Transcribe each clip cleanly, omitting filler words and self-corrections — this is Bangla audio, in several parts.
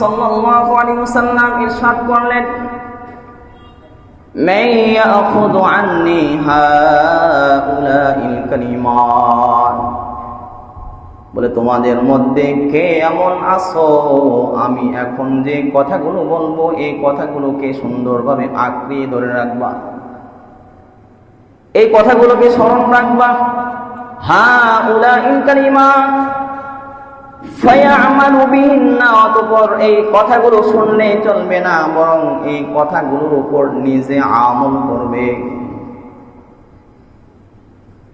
সাল্লাল্লাহু আলাইহি ওয়াসাল্লাম ইরশাদ করলেন, মান ইয়াখুযু আন্নী হাউলাইল কালিমাত, বলে তোমাদের মধ্যে কে এমন আছো আমি এখন যে কথাগুলো বলবো এই কথাগুলোকে সুন্দরভাবে আঁকড়ে ধরে রাখবা, এই কথাগুলোকে স্মরণ রাখবা। হাউলাইল কালিমাত ফায়ামালু বিহিন্না, অতঃপর এই কথাগুলো শুনলে চলবে না, বরং এই কথাগুলোর উপর নিজে আমল করবে।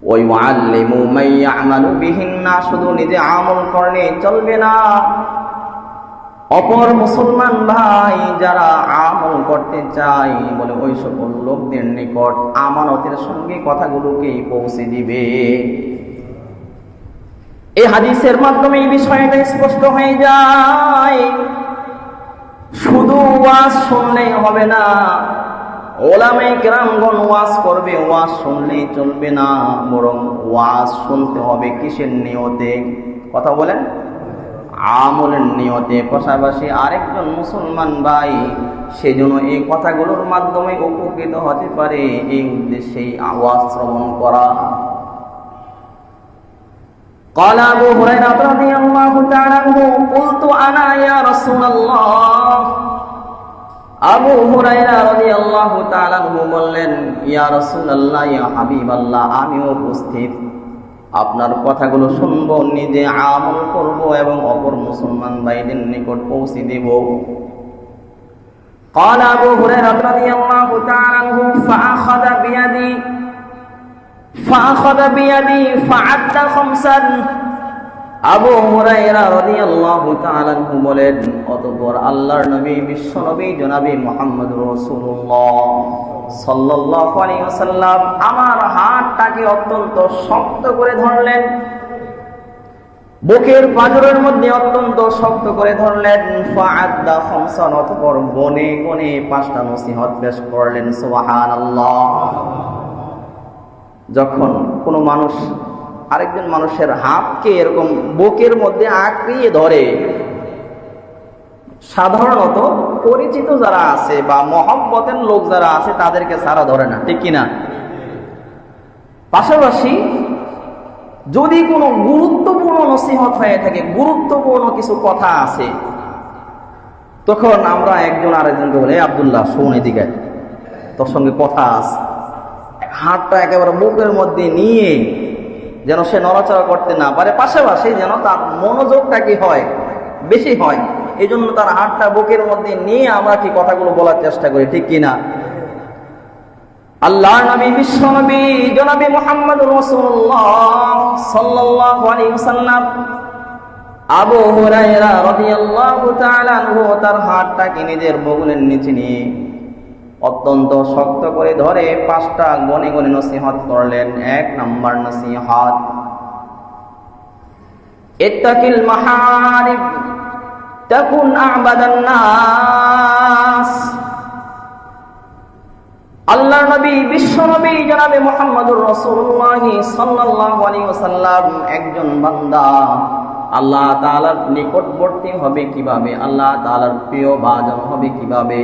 ওয়াইউআল্লিমু মান ইয়ামালু বিহিন্না, শুধু নিজে আমল করলে চলবে না, অপর মুসলমান ভাই যারা আমল করতে চায় বলে ওই সকল লোকদের নিকট আমানতের সঙ্গে কথাগুলোকে পৌঁছে দিবে। এই হাদিসের মাধ্যমে এই বিষয়টা স্পষ্ট হয়ে যায়, শুধু ওয়াজ শুনলেই হবে না, ওলামায়ে কেরামগণ ওয়াজ করবে, ওয়াজ শুনলেই চলবে না, বরং ওয়াজ শুনতে হবে কিসের নিয়তে? কথা বলেন, আমলের নিয়তে। পাশাপাশি আরেকজন মুসলমান ভাই সেজন্য এই কথাগুলোর মাধ্যমে উপকৃত হতে পারে, এই উদ্দেশ্যেই ওয়াজ শ্রবণ করা। قال أبو هريرة رضي الله تعالى عنه قلت أنا يا رسول الله, আবু হুরায়রা রাদিয়াল্লাহু তাআলা আনহু বললেন, ইয়া রাসূলুল্লাহ, ইয়া হাবিবাল্লাহ, আমিও উপস্থিত, আপনার কথাগুলো শুনবো, নিজে আমল করব এবং অপর মুসলমান ভাইদের নিকট পৌঁছে দেব। قال أبو هريرة رضي الله تعالى عنه فأخذ بيدي فعد خمسا, আবু হুরায়রা রাদিয়াল্লাহু তাআলা আনহু বলেন, অতঃপর আল্লাহর নবী বিশ্ব নবী জনাবে মুহাম্মদুর রাসূলুল্লাহ সাল্লাল্লাহু আলাইহি ওয়াসাল্লাম আমার হাতটাকে অত্যন্ত শক্ত করে ধরলেন, বুকের পাঁজরের মধ্যে অত্যন্ত শক্ত করে ধরলেন। ফাআদ্দা খামসান, অতঃপর গনে গনে 5টা নসিহত পেশ করলেন। সুবহানাল্লাহ। যখন কোনো মানুষ আরেকজন মানুষের হাতকে এরকম বুকের মধ্যে আঁকড়িয়ে ধরে, সাধারণত পরিচিত যারা আছে বা মহব্বতের লোক যারা আছে তাদেরকে সারা ধরে না, ঠিক কিনা? পাশাপাশি যদি কোনো গুরুত্বপূর্ণ নসিহত হয়ে থাকে, গুরুত্বপূর্ণ কিছু কথা আছে, তখন আমরা একজন আরেকজনকে বলে, আব্দুল্লাহ শোন, এদিকে তোর সঙ্গে কথা আছে। হাতটা একেবারে বুকের মধ্যে নিয়ে যেন সে নড়াচড়া করতে না পারে, পাশাপাশি যেন তার মনোযোগটা কি হয়, বেশি হয়, এই জন্য তার হাতটা বুকের মধ্যে নিয়ে আমরা কি কথাগুলো বলার চেষ্টা করি, ঠিক কিনা? আল্লাহর নবী বিশ্ব নবী জনাবে মুহাম্মদুর রাসূলুল্লাহ সাল্লাল্লাহু আলাইহি ওয়াসাল্লাম আবু হুরায়রা রাদিয়াল্লাহু তাআলা আনহু তার হাতটাকে নিজের বগলের নিচে নিয়ে অত্যন্ত শক্ত করে ধরে 5টা গনে গনে নসিহত করলেন। 1 নাম্বার নসিহত, ইত্তাকিল মাহারিব তাকুন আ'বাদান নাস। আল্লাহর নবী বিশ্ব নবী জনাবে মুহাম্মদুর রাসূলুল্লাহ সাল্লাল্লাহু আলাইহি ওয়াসাল্লাম একজন বান্দা আল্লাহ তাআলার নিকটবর্তী হবে কিভাবে, আল্লাহ তাআলার প্রিয় ভাজন হবে কিভাবে,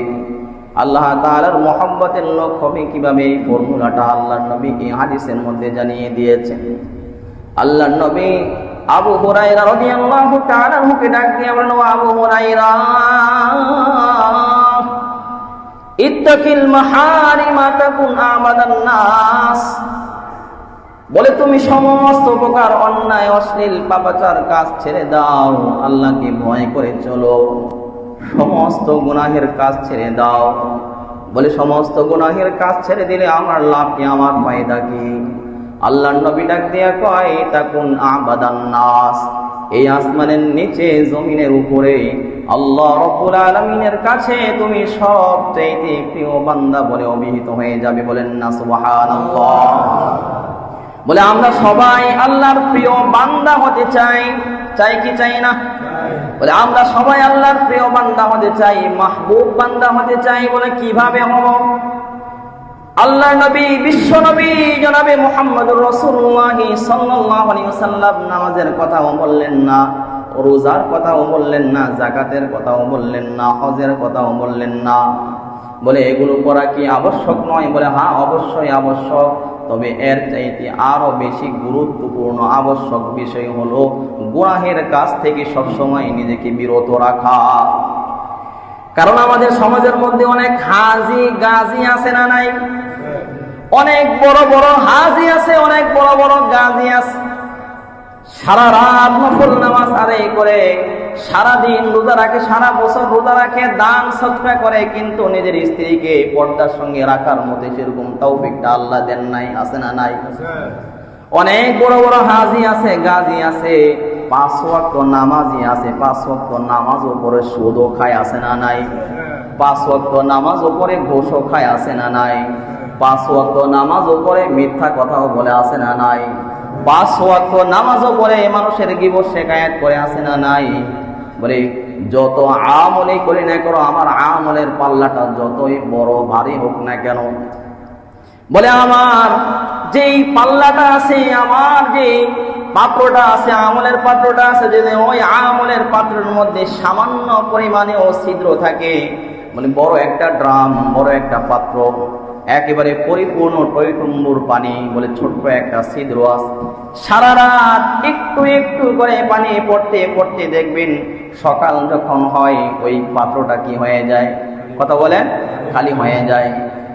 আল্লাহ তাআলার মহব্বতের লোক হবে কিভাবে, এই ফর্মুলাটা আল্লাহর নবী এই হাদিসের মধ্যে জানিয়ে দিয়েছেন। আল্লাহর নবী আবু হুরায়রা রাদিয়াল্লাহু তাআলা আনহুকে ডাক দিয়ে বলেন, ও আবু হুরায়রা, ইত্তাকিল মাহারিমা তাকুন আ'বাদান নাস, বলে তুমি সমস্ত প্রকার অন্যায় অশ্লীল পাপাচার কাজ ছেড়ে দাও, আল্লাহকে ভয় করে চলো, সমস্ত গুনাহের কাজ ছেড়ে দাও। বলে সমস্ত গুনাহের কাজ ছেড়ে দিলে আমার লাভ কি, আমার ফায়দা কি? আল্লাহর নবী ডাক দিয়া কয়, তাকুন আ'বাদান নাস, এই আসমানের নিচে জমিনের উপরে আল্লাহ রাব্বুল আলামিনের কাছে তুমি সবচেয়ে প্রিয় বান্দা বলে অভিহিত হয়ে যাবে। বলেন না সুবহানাল্লাহ। বলে আমরা সবাই আল্লাহর প্রিয় বান্দা হতে চাই, চাই কি চাই না? বলে আমরা সবাই আল্লাহর প্রিয় বান্দা হতে চাই, মাহবুব বান্দা হতে চাই। বলে কিভাবে হব? আল্লাহর নবী বিশ্ব নবী জনাবে মুহাম্মদুর রাসূলুল্লাহ সাল্লাল্লাহু আলাইহি ওয়াসাল্লাম নামাজের কথাও বললেন না, রোজার কথাও বললেন না, যাকাতের কথাও বললেন না, হজের কথাও বললেন না। বলে এগুলো করা কি আবশ্যক নয়? বলে হ্যাঁ, অবশ্যই আবশ্যক, তবে এর চাইতে আরো বেশি গুরুত্বপূর্ণ আবশ্যক বিষয় হলো গুনাহের কাজ থেকে সবসময় নিজেকে বিরত রাখা। কারণ আমাদের সমাজের মধ্যে অনেক হাজি গাজী আছে না নাই? অনেক বড় বড় হাজি আছে, অনেক বড় বড় গাজী আছে। সারা রাত নফল নামাজ আদায় করে, সারাদিন রোজা রাখে, সারা বছর রোজা রাখে, দান সদকা করে, কিন্তু নিজের স্ত্রীকে পর্দার সঙ্গে রাখার মতো সেরকম তৌফিকটা আল্লাহ দেন নাই। আছে না নাই? অনেক বড় বড় হাজি আছে, গাজী আছে, 5 ওয়াক্ত নামাজি আছে, 5 ওয়াক্ত নামাজও পড়ে সুদও খায়। আছে না নাই? 5 ওয়াক্ত নামাজও পড়ে ঘুষও খায়। আছে না নাই? 5 ওয়াক্ত নামাজও পড়ে মিথ্যা কথাও বলে। আছে না নাই? 5 ওয়াক্ত নামাজও পড়ে মানুষের গীবত শিকায়াত করে। আছে না নাই? বলে যত আমলই করি না করো, আমার আমলের পাল্লাটা যতই বড় ভারী হোক না কেন, বলে আমার যেই পাল্লাটা আছে, আমার যে পাত্রটা আছে, আমলের পাত্রটা আছে, যদি ওই আমলের পাত্রের মধ্যে সামান্য পরিমাণেও ছিদ্র থাকে, মানে বড় একটা ড্রাম, বড় একটা পাত্র, একেবারে পরিপূর্ণ টইটুম্বুর পানি, বলে ছোট্ট একটা ছিদ্র আছে, সারা রাত একটু একটু করে পানি পড়তে পড়তে দেখবেন সকাল যখন হয় ওই পাত্রটা কি হয়ে যায়? কথা বলেন, খালি হয়ে যায়।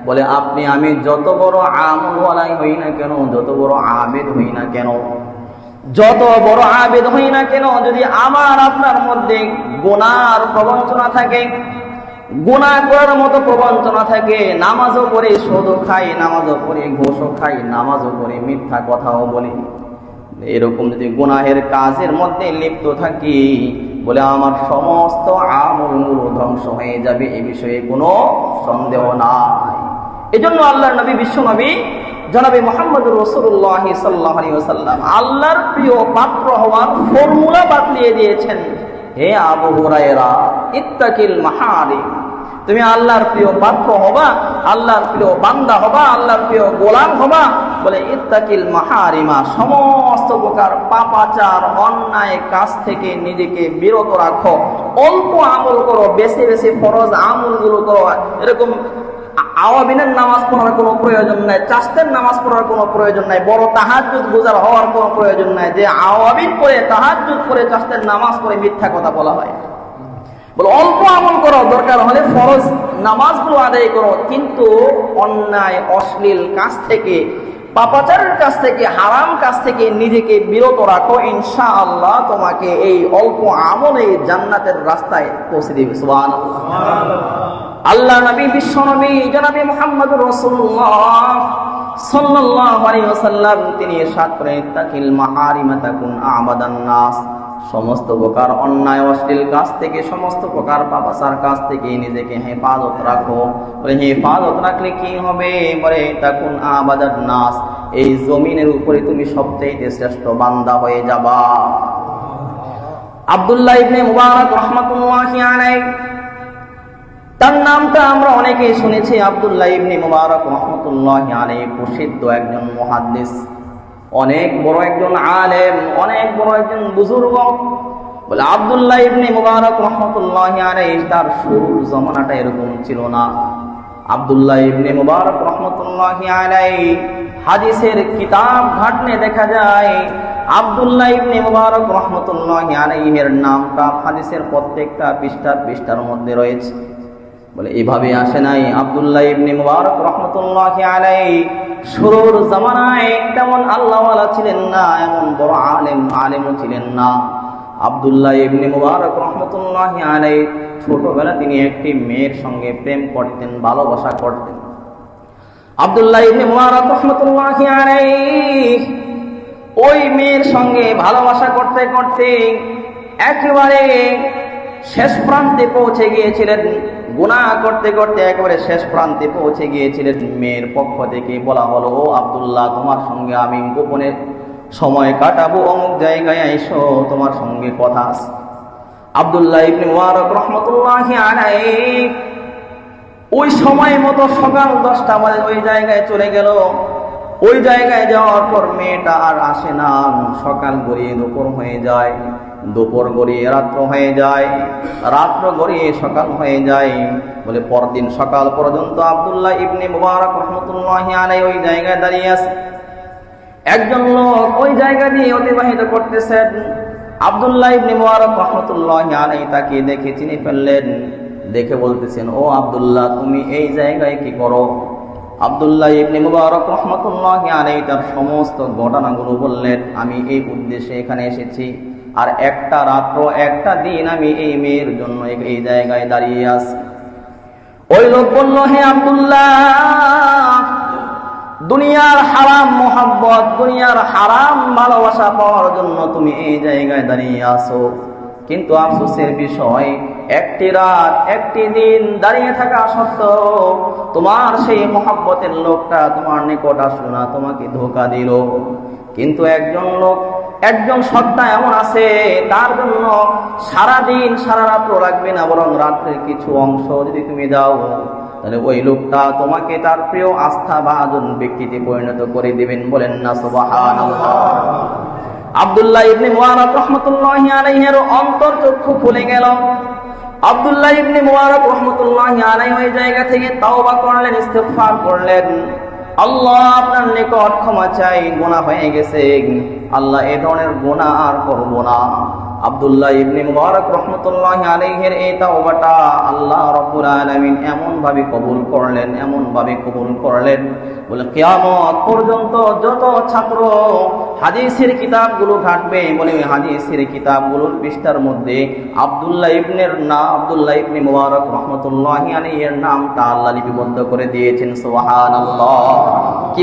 বলে আপনি আমি যত বড় আমলওয়ালাই হই না কেন, যত বড় আবেদ হই না কেন, যত বড় আবেদ হই না কেন, যদি আমার আপনার মধ্যে গুনার প্রবঞ্চনা থাকে, গুনাহ করার মতো প্রবঞ্চনা থাকে, নামাজও পড়ে সুদও খাই, নামাজও পড়ে ঘুষও খাই, নামাজও পড়ে মিথ্যা কথাও বলি, এরকম যদি গুনাহের কাজের মধ্যে লিপ্ত থাকি, বলে আমার সমস্ত আমলগুলো ধ্বংস হয়ে যাবে, এ বিষয়ে কোনো সন্দেহ নাই। এজন্য আল্লাহর নবী, বিশ্ব নবী জনাবে মুহাম্মদুর রাসূলুল্লাহ সাল্লাল্লাহু আলাইহি ওয়াসাল্লাম আল্লাহর প্রিয় পাত্র হওয়ার ফর্মুলা বাতলিয়ে দিয়েছেন। হে আবু হুরায়রা, ইত্তাকিল মাহারিম, তুমি আল্লাহর প্রিয় পাত্র হবা, আল্লাহর প্রিয় বান্দা হবা, আল্লাহর প্রিয় গোলাম হবা, বলে ইত্তাকিল মাহারিমা, সমস্ত প্রকার পাপাচার অন্যায় কাজ থেকে নিজেকে বিরত রাখো, অল্প আমল করো, বেশি বেশি ফরজ আমলগুলো করো। এরকম আওয়াবিনের নামাজ পড়ার কোনো প্রয়োজন নাই, চাষতের নামাজ পড়ার কোনো প্রয়োজন নাই, বড় তাহাজ্জুদ গুজার হওয়ার কোনো প্রয়োজন নাই যে আওয়াবিন পড়ে, তাহাজ্জুদ পড়ে, চাষতের নামাজ পড়ে মিথ্যা কথা বলা হয়। বলে অল্প আমল করো, দরকার হলে ফরজ নামাজগুলো আদায় করো, কিন্তু অন্যায় অশ্লীল কাজ থেকে, পাপাচারের কাছ থেকে, হারাম কাজ থেকে নিজেকে বিরত রাখো, ইনশাআল্লাহ তোমাকে এই অল্প আমলে জান্নাতের রাস্তায় পৌঁছে দিবে। সুবহানাল্লাহ। আল্লাহ নবী, বিশ্ব নবী জনাবে মুহাম্মদুর রাসূলুল্লাহ সাল্লাল্লাহু আলাইহি ওয়াসাল্লাম তিনি ইরশাদ করেন, ইত্তাকিল মাহারিমা তাকুন আবাদান নাস, সমস্ত প্রকার অন্যায় অশ্লীল কাজ থেকে, সমস্ত প্রকার পাপাচার কাজ থেকে নিজেকে হেফাজত রাখো। বলে হেফাজত রাখলে কি হবে? বলে তাকুন আবাদান নাস, এই জমিনের উপরে তুমি সবচেয়ে শ্রেষ্ঠ বান্দা হয়ে যাবা। আব্দুল্লাহ ইবনে মুবারক রাহমাতুল্লাহি আলাইহি, তার নামটা আমরা অনেকেই শুনেছি। আব্দুল্লাহ ইবনে মুবারক রাহমাতুল্লাহি আলাইহি প্রসিদ্ধ একজন মুহাদ্দিস, অনেক বড় একজন আলেম, অনেক বড় একজন বুজুর্গ। বলে আব্দুল্লাহ ইবনে মুবারক রাহমাতুল্লাহি আলাইহি তার শুরুর জামানাটা এরকম ছিল না। আব্দুল্লাহ ইবনে মুবারক রাহমাতুল্লাহি আলাইহি হাদিসের কিতাব ঘাটলে দেখা যায় আব্দুল্লাহ ইবনে মুবারক রাহমাতুল্লাহি আলাইহি এর নামটা হাদিসের প্রত্যেকটা পৃষ্ঠার মধ্যে রয়েছে। বলে এভাবে আসে নাই। আব্দুল্লাহ ইবনে মুবারক রাহমাতুল্লাহি আলাইহি শুরুর জামানায় তেমন আল্লাহওয়ালা ছিলেন না, এমন বড় আলেমও ছিলেন না। আব্দুল্লাহ ইবনে মুবারক রাহমাতুল্লাহি আলাইহি ছোটবেলা তিনি একটি মেয়ের সঙ্গে প্রেম করতেন, ভালোবাসা করতেন। আব্দুল্লাহ ইবনে মুবারক রাহমাতুল্লাহি আলাইহি ওই মেয়ের সঙ্গে ভালোবাসা করতে করতে একেবারে শেষ প্রান্তে পৌঁছে গিয়েছিলেন, গুনাহ করতে করতে একেবারে শেষ প্রান্তে পৌঁছে গিয়েছিলেন। মেয়ের পক্ষ থেকে বলা হলো, ও আব্দুল্লাহ, তোমার সঙ্গে আমি গোপনে সময় কাটাবো, অমুক জায়গায় আইসো, তোমার সঙ্গে কথা আছে। আব্দুল্লাহ ইবনে মুবারক রাহমাতুল্লাহি আলাইহি ওই সময় মতো সকাল 10টা বাজে ওই জায়গায় চলে গেল। ওই জায়গায় যাওয়ার পর মেয়েটা আর আসে না, সকাল গড়িয়ে দুপুর হয়ে যায়। দুপুর গড়িয়ে রাত্র হয়ে যায়, রাত্র গড়িয়ে সকাল হয়ে যায়। বলে পরদিন সকাল পর্যন্ত আব্দুল্লাহ ইবনে মুবারক রাহমাতুল্লাহি আলাইহি ওই জায়গায় দাঁড়িয়ে আছে। একজন লোক ওই জায়গা দিয়ে অতিবাহিত করতেছেন। আব্দুল্লাহ ইবনে মুবারক রাহমাতুল্লাহি আলাইহি তাকে দেখে চিনে ফেললেন। দেখে বলতেছেন, ও আব্দুল্লাহ, তুমি এই জায়গায় কি করো? আব্দুল্লাহ ইবনে মুবারক রাহমাতুল্লাহি আলাইহি তার সমস্ত ঘটনাগুলো বললেন। আমি এই উদ্দেশ্যে এখানে এসেছি, আর একটা রাত্র একটা দিন আমি এই মেয়ের জন্য এই জায়গায় দাঁড়িয়ে আছি। ওই লোক বলল, হে আব্দুল্লাহ, দুনিয়ার হারাম মোহাব্বত, দুনিয়ার হারাম ভালোবাসা পাওয়ার জন্য তুমি এই জায়গায় দাঁড়িয়ে আসো, কিন্তু আফসোসের বিষয় একটি রাত একটি দিন দাঁড়িয়ে থাকা সত্ত্বেও তোমার সেই মোহাব্বতের লোকটা তোমার নিকট আসলো না, তোমাকে ধোঁকা দিল। কিন্তু একজন লোক, একজন সত্তা এমন আছে, তার জন্য সারাদিন সারা রাত্র লাগবে না, বরং রাত্রের কিছু অংশ যদি তুমি দাও, তাহলে ওই লোকটা তোমাকে তার প্রিয় আস্থাভাজন ব্যক্তিতে পরিণত করে দিবেন। বলেন না সুবহানাল্লাহ। আব্দুল্লাহ ইবনে মুবারক রাহমাতুল্লাহি আলাইহির অন্তর চক্ষু খুলে গেল। আব্দুল্লাহ ইবনে মুবারক রাহমাতুল্লাহি আলাইহি ওই জায়গা থেকে তাওবা করলেন, ইস্তিগফার করলেন। আল্লাহ, আপনার নিকট ক্ষমা চাই, গুনাহ হয়ে গেছে, আল্লাহ এই ধরনের গুনাহ আর করব না। আব্দুল্লাহ ইবনে মুবারক রাহমাতুল্লাহি আলাইহির এই তাওবাটা আল্লাহ রাব্বুল আলামিন এমন ভাবে কবুল করলেন, এমন ভাবে কবুল করলেন, বলে কিয়ামত পর্যন্ত যত ছাত্র হাদিসের কিতাবগুলো ঘাটবে, বলে ওই হাদিসের কিতাবগুলোর পৃষ্ঠার মধ্যে আব্দুল্লাহ ইবনে মুবারক রাহমাতুল্লাহি আলাইহির নামটা আল্লাহ লিপিবদ্ধ করে দিয়েছেন। সুবহানাল্লাহ। কি